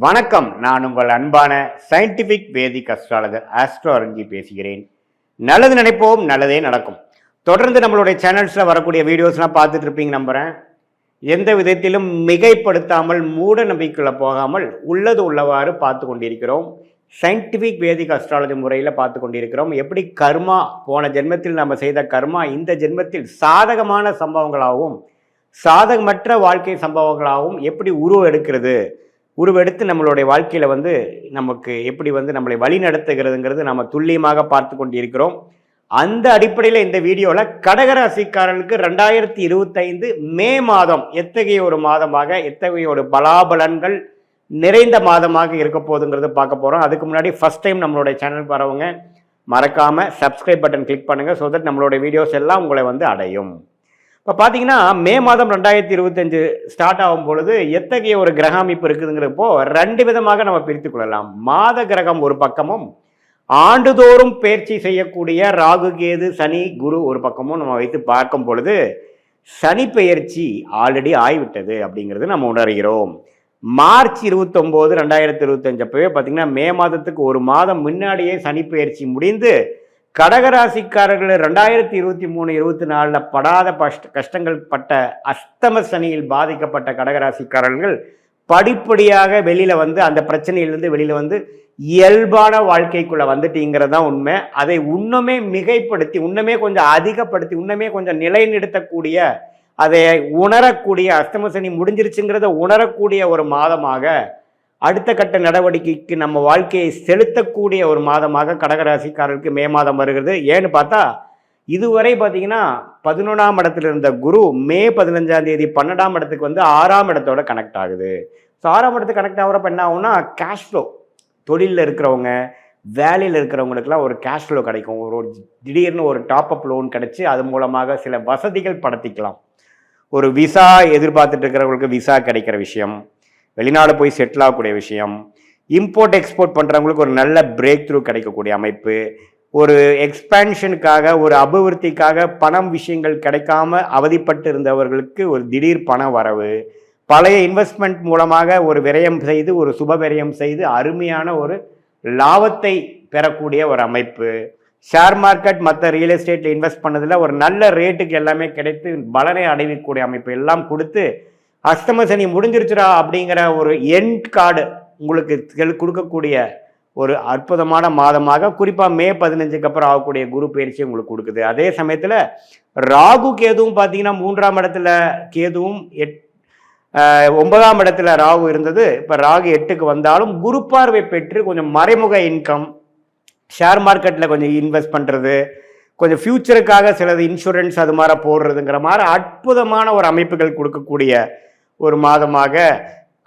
வணக்கம். நான் உங்கள் அன்பான சயின்டிபிக் வேதிக் அஸ்ட்ராலஜர் ஆஸ்ட்ரோ அரஞ்சி பேசுகிறேன். நல்லது நினைப்போம், நல்லதே நடக்கும். தொடர்ந்து நம்மளுடைய சேனல்ஸில் வரக்கூடிய வீடியோஸ்லாம் பார்த்துட்டு இருப்பீங்க நம்புகிறேன். எந்த விதத்திலும் மிகைப்படுத்தாமல் மூட நம்பிக்கைக்குள்ள போகாமல் உள்ளது உள்ளவாறு பார்த்து கொண்டிருக்கிறோம். சயின்டிபிக் வேதிக் அஸ்ட்ராலஜி முறையில் பார்த்து கொண்டிருக்கிறோம். எப்படி கர்மா, போன ஜென்மத்தில் நம்ம செய்த கர்மா இந்த ஜென்மத்தில் சாதகமான சம்பவங்களாகவும் சாதகமற்ற வாழ்க்கை சம்பவங்களாகவும் எப்படி உருவெடுக்கிறது, உருவெடுத்து நம்மளுடைய வாழ்க்கையில் நமக்கு எப்படி நம்மளை வழி நடத்துகிறதுங்கிறது நம்ம துல்லியமாக பார்த்து கொண்டிருக்கிறோம். அந்த அடிப்படையில் இந்த வீடியோவில் கடகராசிக்காரர்களுக்கு 2025 மே மாதம் எத்தகைய ஒரு மாதமாக, எத்தகைய ஒரு பலாபலன்கள் நிறைந்த மாதமாக இருக்க போகுதுங்கிறது பார்க்க போகிறோம். அதுக்கு முன்னாடி ஃபஸ்ட் டைம் நம்மளுடைய சேனலுக்கு வரவங்க மறக்காமல் சப்ஸ்கிரைப் பட்டன் கிளிக் பண்ணுங்கள். ஸோ தட் நம்மளுடைய வீடியோஸ் எல்லாம் உங்களை அடையும். இப்போ பார்த்தீங்கன்னா மே மாதம் 2025 ஸ்டார்ட் ஆகும் பொழுது எத்தகைய ஒரு கிரக அமைப்பு இருக்குதுங்கிறப்போ ரெண்டு விதமாக நம்ம பிரித்து கொள்ளலாம். மாத கிரகம் ஒரு பக்கமும், ஆண்டுதோறும் பயிற்சி செய்யக்கூடிய ராகு கேது சனி குரு ஒரு பக்கமும் நம்ம வைத்து பார்க்கும் பொழுது சனி பெயர்ச்சி ஆல்ரெடி ஆகிவிட்டது அப்படிங்கிறது நம்ம உணர்கிறோம். மார்ச் 29, 2025 அப்பவே பார்த்தீங்கன்னா மே மாதத்துக்கு ஒரு மாதம் முன்னாடியே சனி பெயர்ச்சி முடிந்து கடகராசிக்காரர்கள் 2023, 24 படாத கஷ்டங்கள் பட்ட அஸ்தம சனியில் பாதிக்கப்பட்ட கடகராசிக்காரர்கள் படிப்படியாக வெளியில அந்த பிரச்சனையிலிருந்து வெளியில இயல்பான வாழ்க்கைக்குள்ள வந்துட்டீங்கிறது தான் உண்மை. அதை இன்னுமே மிகைப்படுத்தி, இன்னுமே கொஞ்சம் அதிகப்படுத்தி, இன்னுமே கொஞ்சம் நிலைநிறுத்தக்கூடிய, அதை உணரக்கூடிய, அஸ்தம சனி முடிஞ்சிருச்சுங்கிறத உணரக்கூடிய ஒரு மாதமாக, அடுத்த கட்ட நடவடிக்கைக்கு நம்ம வாழ்க்கையை செலுத்தக்கூடிய ஒரு மாதமாக கடகராசிக்காரர்களுக்கு மே மாதம் வருகிறது. ஏன்னு பார்த்தா இதுவரை பார்த்தீங்கன்னா 11ஆம் இடத்துல இருந்த குரு மே 15ஆம் தேதி 12ஆம் இடத்துக்கு 6ஆம் இடத்தோட கனெக்ட் ஆகுது. ஸோ 6ஆம் இடத்துக்கு கனெக்ட் ஆகிறப்ப என்ன ஆகும்னா கேஷ் ஃப்ளோ, தொழிலில் இருக்கிறவங்க, வேலையில் இருக்கிறவங்களுக்குலாம் ஒரு கேஷ் ஃப்ளோ கிடைக்கும். ஒரு திடீர்னு ஒரு டாப்அப் லோன் கிடைச்சி அது மூலமாக சில வசதிகள் படுத்திக்கலாம். ஒரு விசா எதிர்பார்த்துட்டு இருக்கிறவங்களுக்கு விசா கிடைக்கிற விஷயம், வெளிநாடு போய் செட்டில் ஆகக்கூடிய விஷயம், இம்போர்ட் எக்ஸ்போர்ட் பண்ணுறவங்களுக்கு ஒரு நல்ல பிரேக் த்ரூ கிடைக்கக்கூடிய அமைப்பு, ஒரு எக்ஸ்பேன்ஷனுக்காக, ஒரு அபிவிருத்திக்காக பணம் விஷயங்கள் கிடைக்காம அவதிப்பட்டு இருந்தவர்களுக்கு ஒரு திடீர் பண வரவு, பழைய இன்வெஸ்ட்மெண்ட் மூலமாக ஒரு விரயம் செய்து, ஒரு சுப விரயம் செய்து அருமையான ஒரு லாபத்தை பெறக்கூடிய ஒரு அமைப்பு, ஷேர் மார்க்கெட் மற்ற ரியல் எஸ்டேட்டில் இன்வெஸ்ட் பண்ணதில் ஒரு நல்ல ரேட்டுக்கு எல்லாமே கிடைத்து பலனை அடைவிக்கக்கூடிய அமைப்பு எல்லாம் கொடுத்து அஸ்தம சனி முடிஞ்சிருச்சுரா அப்படிங்கிற ஒரு எண்ட் கார்டு உங்களுக்கு கொடுக்கக்கூடிய ஒரு அற்புதமான மாதமாக, குறிப்பாக மே 15க்கு அப்புறம் ஆகக்கூடிய குரு பயிற்சி உங்களுக்கு கொடுக்குது. அதே சமயத்தில் ராகு கேதுவும் பார்த்தீங்கன்னா 3ஆம் இடத்துல கேதுவும் 9ஆம் இடத்துல ராகு இருந்தது. இப்போ ராகு 8க்கு வந்தாலும் குரு பார்வை பெற்று கொஞ்சம் மறைமுக இன்கம், ஷேர் மார்க்கெட்டில் கொஞ்சம் இன்வெஸ்ட் பண்ணுறது, கொஞ்சம் ஃபியூச்சருக்காக சிலது இன்சூரன்ஸ் அது மாதிரி போடுறதுங்கிற மாதிரி அற்புதமான ஒரு அமைப்புகள் கொடுக்கக்கூடிய ஒரு மாதமாக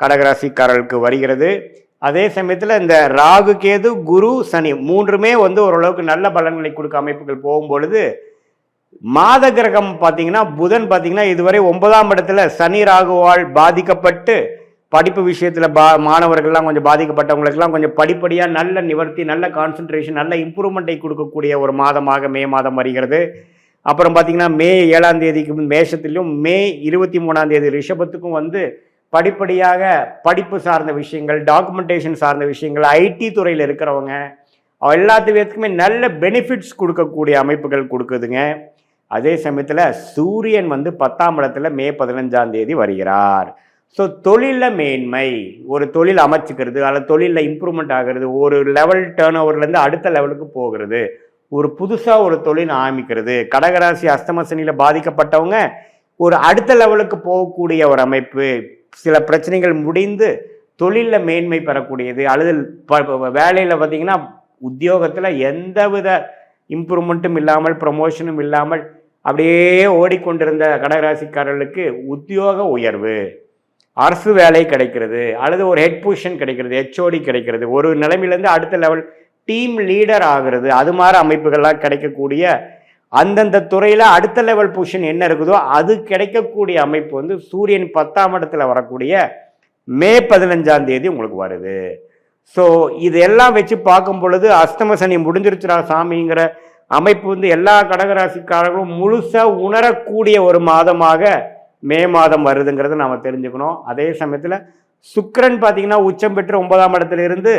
கடகராசிக்காரர்களுக்கு வருகிறது. அதே சமயத்தில் இந்த ராகு கேது குரு சனி மூன்றுமே ஓரளவுக்கு நல்ல பலன்களை கொடுக்க அமைப்புகள் போகும்பொழுது மாத கிரகம் பார்த்தீங்கன்னா புதன் பார்த்தீங்கன்னா இதுவரை 9ஆம் இடத்துல சனி ராகுவால் பாதிக்கப்பட்டு படிப்பு விஷயத்தில் மாணவர்கள்லாம் கொஞ்சம் பாதிக்கப்பட்டவங்களுக்கெல்லாம் கொஞ்சம் படிப்படியாக நல்ல நிவர்த்தி, நல்ல கான்சன்ட்ரேஷன், நல்ல இம்ப்ரூவ்மெண்ட்டை கொடுக்கக்கூடிய ஒரு மாதமாக மே மாதம் வருகிறது. அப்புறம் பார்த்தீங்கன்னா மே 7ஆம் தேதிக்கு மேஷத்திலும், மே 23ஆம் தேதி ரிஷபத்துக்கும் படிப்படியாக படிப்பு சார்ந்த விஷயங்கள், டாக்குமெண்டேஷன் சார்ந்த விஷயங்கள், ஐடி துறையில் இருக்கிறவங்க எல்லாத்துக்குமே நல்ல பெனிஃபிட்ஸ் கொடுக்கக்கூடிய அமைப்புகள் கொடுக்குதுங்க. அதே சமயத்தில் சூரியன் 10ஆம் இடத்துல மே 15ஆம் தேதி வருகிறார். ஸோ தொழிலில் மேன்மை, ஒரு தொழில் அமைச்சுக்கிறது அல்லது தொழிலில் இம்ப்ரூவ்மெண்ட் ஆகிறது, ஒரு லெவல் டேர்ன் ஓவர்லேருந்து அடுத்த லெவலுக்கு போகிறது, ஒரு புதுசாக ஒரு தொழில் ஆரம்பிக்கிறது. கடகராசி அஸ்தம சனியில் பாதிக்கப்பட்டவங்க ஒரு அடுத்த லெவலுக்கு போகக்கூடிய ஒரு அமைப்பு, சில பிரச்சனைகள் முடிந்து தொழிலில் மேன்மை பெறக்கூடியது, அல்லது வேலையில் பார்த்தீங்கன்னா உத்தியோகத்தில் எந்தவித இம்ப்ரூவ்மெண்ட்டும் இல்லாமல், ப்ரமோஷனும் இல்லாமல் அப்படியே ஓடிக்கொண்டிருந்த கடகராசிக்காரர்களுக்கு உத்தியோக உயர்வு, அரசு வேலை கிடைக்கிறது, அல்லது ஒரு ஹெட் பொசிஷன் கிடைக்கிறது, ஹெச்ஓடி கிடைக்கிறது, ஒரு நிலைமையிலேருந்து அடுத்த லெவல் டீம் லீடர் ஆகிறது, அது மாதிரி அமைப்புகள்லாம் கிடைக்கக்கூடிய, அந்தந்த துறையில் அடுத்த லெவல் பொசிஷன் என்ன இருக்குதோ அது கிடைக்கக்கூடிய அமைப்பு சூரியன் 10ஆம் இடத்துல வரக்கூடிய மே 15ஆம் தேதி உங்களுக்கு வருது. ஸோ இதெல்லாம் வச்சு பார்க்கும் பொழுது அஸ்தம சனி முடிஞ்சிருச்சுரா சாமிங்கிற அமைப்பு எல்லா கடகராசிக்காரர்களும் முழுசாக உணரக்கூடிய ஒரு மாதமாக மே மாதம் வருதுங்கிறத நாம் தெரிஞ்சுக்கணும். அதே சமயத்தில் சுக்கிரன் பார்த்தீங்கன்னா உச்சம் பெற்று 9ஆம் இடத்துல இருந்து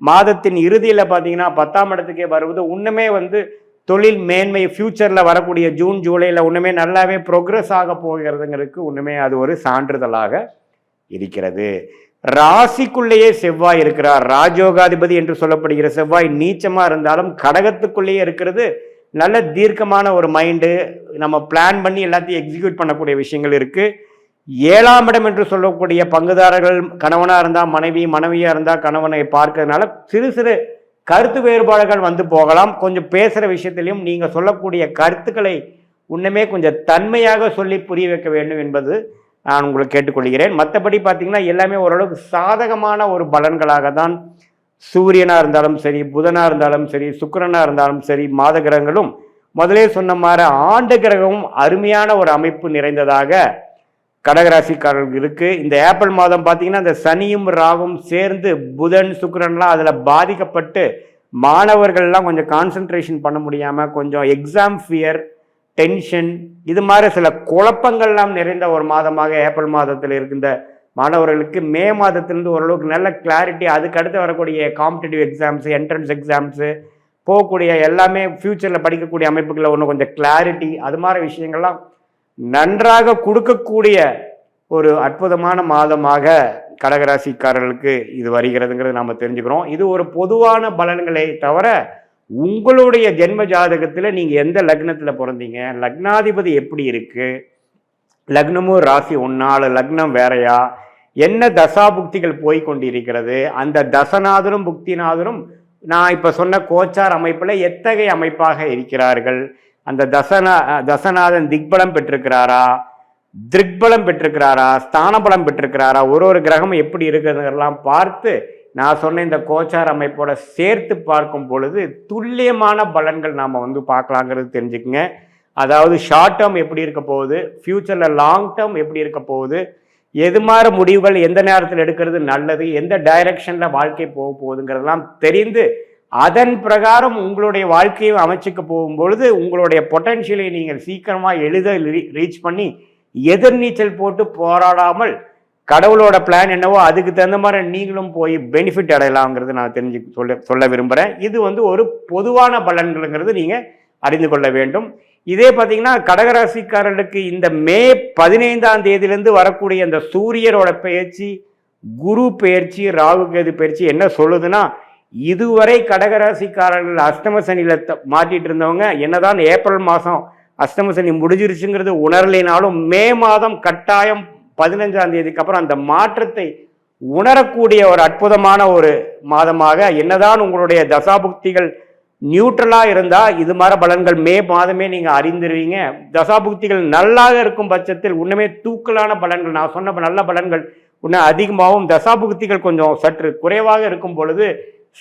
மாதத்தின் இறுதியில் பார்த்தீங்கன்னா 10ஆம் இடத்துக்கே வருவது இன்னுமே வந்து தொழில் மேன்மை ஃபியூச்சரில் வரக்கூடிய ஜூன் ஜூலையில் இன்னுமே நல்லாவே ப்ரோக்ரஸ் ஆக போகிறதுங்கிறதுக்கு இன்னுமே அது ஒரு சான்றிதழாக இருக்கிறது. ராசிக்குள்ளேயே செவ்வாய் இருக்கிறார். ராஜயோகாதிபதி என்று சொல்லப்படுகிற செவ்வாய் நீச்சமாக இருந்தாலும் கடகத்துக்குள்ளேயே இருக்கிறது. நல்ல தீர்க்கமான ஒரு மைண்டு, நம்ம பிளான் பண்ணி எல்லாத்தையும் எக்ஸிக்யூட் பண்ணக்கூடிய விஷயங்கள் இருக்குது. 7ஆம் இடம் என்று சொல்லக்கூடிய பங்குதாரர்கள் கணவனாக இருந்தால் மனைவி, மனைவியாக இருந்தால் கணவனை பார்க்கறதுனால சிறு சிறு கருத்து வேறுபாடுகள் வந்து போகலாம். கொஞ்சம் பேசுகிற விஷயத்திலையும் நீங்கள் சொல்லக்கூடிய கருத்துக்களை இன்னுமே கொஞ்சம் தன்மையாக சொல்லி புரிய வைக்க வேண்டும் என்பது நான் உங்களுக்கு கேட்டுக்கொள்கிறேன். மற்றபடி பார்த்தீங்கன்னா எல்லாமே ஓரளவுக்கு சாதகமான ஒரு பலன்களாக தான் சூரியனாக இருந்தாலும் சரி, புதனாக இருந்தாலும் சரி, சுக்கிரனாக இருந்தாலும் சரி, மாத கிரகங்களும் முதலே சொன்ன மாதிரி ஆண்டு கிரகமும் அருமையான ஒரு அமைப்பு நிறைந்ததாக கடகராசிக்காரர்கள் இருக்கு. இந்த ஏப்ரல் மாதம் பார்த்தீங்கன்னா இந்த சனியும் ராகும் சேர்ந்து புதன் சுக்கிரன்லாம் அதில் பாதிக்கப்பட்டு மாணவர்கள்லாம் கொஞ்சம் கான்சென்ட்ரேஷன் பண்ண முடியாமல் கொஞ்சம் எக்ஸாம் ஃபியர், டென்ஷன், இது மாதிரி சில குழப்பங்கள்லாம் நிறைந்த ஒரு மாதமாக ஏப்ரல் மாதத்தில் இருக்கின்ற மாணவர்களுக்கு மே மாதத்திலிருந்து ஓரளவுக்கு நல்ல கிளாரிட்டி, அதுக்கு அடுத்து வரக்கூடிய காம்படிட்டிவ் எக்ஸாம்ஸு, என்ட்ரன்ஸ் எக்ஸாம்ஸு, போகக்கூடிய எல்லாமே ஃப்யூச்சரில் படிக்கக்கூடிய அமைப்புகளில் ஒன்று கொஞ்சம் கிளாரிட்டி, அது மாதிரி விஷயங்கள்லாம் நன்றாக கொடுக்கக்கூடிய ஒரு அற்புதமான மாதமாக கடகராசிக்காரர்களுக்கு இது வருகிறதுங்கிறது நாம் தெரிஞ்சுக்கிறோம். இது ஒரு பொதுவான பலன்களை தவிர உங்களுடைய ஜென்ம ஜாதகத்தில் நீங்கள் எந்த லக்னத்தில் பிறந்தீங்க, லக்னாதிபதி எப்படி இருக்கு, லக்னமும் ராசி ஒன்றால் லக்னம் வேறையா, என்ன தசாபுக்திகள் போய் கொண்டிருக்கிறது, அந்த தசநாதரும் புக்திநாதரும் நான் இப்போ சொன்ன கோச்சார் அமைப்பில் எத்தகைய அமைப்பாக இருக்கிறார்கள், அந்த தசநாதன் திக்பலம் பெற்றிருக்கிறாரா, திருக்பலம் பெற்றிருக்கிறாரா, ஸ்தானபலம் பெற்றிருக்கிறாரா, ஒரு கிரகம் எப்படி இருக்கிறதெல்லாம் பார்த்து நான் சொன்ன இந்த கோச்சார் அமைப்போட சேர்த்து பார்க்கும் பொழுது துல்லியமான பலன்கள் நாம் வந்து பார்க்கலாங்கிறது தெரிஞ்சுக்குங்க. அதாவது ஷார்ட் டேர்ம் எப்படி இருக்க போகுது, ஃப்யூச்சரில் லாங் டேர்ம் எப்படி இருக்க போகுது, எது மாதிரி முடிவுகள் எந்த நேரத்தில் எடுக்கிறது நல்லது, எந்த டைரக்ஷனில் வாழ்க்கை போக போகுதுங்கிறதெல்லாம் தெரிந்து அதன் பிரகாரம் உங்களுடைய வாழ்க்கையை அமைச்சுக்க போகும்பொழுது உங்களுடைய பொட்டன்ஷியலை நீங்கள் சீக்கிரமாக எளிதாக ரீச் பண்ணி எதிர்நீச்சல் போட்டு போராடாமல் கடவுளோட பிளான் என்னவோ அதுக்கு தகுந்த மாதிரி நீங்களும் போய் பெனிஃபிட் அடையலாங்கிறது நான் சொல்ல விரும்புகிறேன். இது வந்து ஒரு பொதுவான பலன்கள்ங்கிறது நீங்கள் அறிந்து கொள்ள வேண்டும். இதே பார்த்தீங்கன்னா கடகராசிக்காரர்களுக்கு இந்த மே 15ஆம் தேதியிலிருந்து வரக்கூடிய இந்த சூரியரோட பயிற்சி, குரு பயிற்சி, ராகு கேது பயிற்சி என்ன சொல்லுதுன்னா, இதுவரை கடகராசிக்காரர்கள் அஷ்டம சனியில் மாட்டிட்டு இருந்தவங்க என்னதான் ஏப்ரல் மாதம் அஷ்டம சனி முடிஞ்சிருச்சுங்கிறது உணரலைனாலும் மே மாதம் கட்டாயம் 15ஆம் தேதிக்கு அப்புறம் அந்த மாற்றத்தை உணரக்கூடிய ஒரு அற்புதமான ஒரு மாதமாக, என்னதான் உங்களுடைய தசாபுக்திகள் நியூட்ரலாக இருந்தால் இது மாதிரி பலன்கள் மே மாதமே நீங்கள் அறிந்துருவீங்க. தசாபுக்திகள் நல்லாக இருக்கும் பட்சத்தில் இன்னுமே தூக்கலான பலன்கள், நான் சொன்ன நல்ல பலன்கள் இன்னும் அதிகமாகவும், தசாபுக்திகள் கொஞ்சம் சற்று குறைவாக இருக்கும் பொழுது,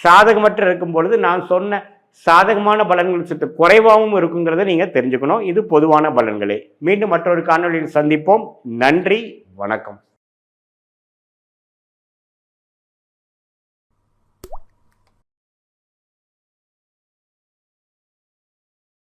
சாதகமற்ற இருக்கும் பொழுது நான் சொன்ன சாதகமான பலன்கள் சற்று குறைவாகவும் இருக்குங்கிறத நீங்கள் தெரிஞ்சுக்கணும். இது பொதுவான பலன்களே. மீண்டும் மற்றொரு காணொலியில் சந்திப்போம். நன்றி, வணக்கம்.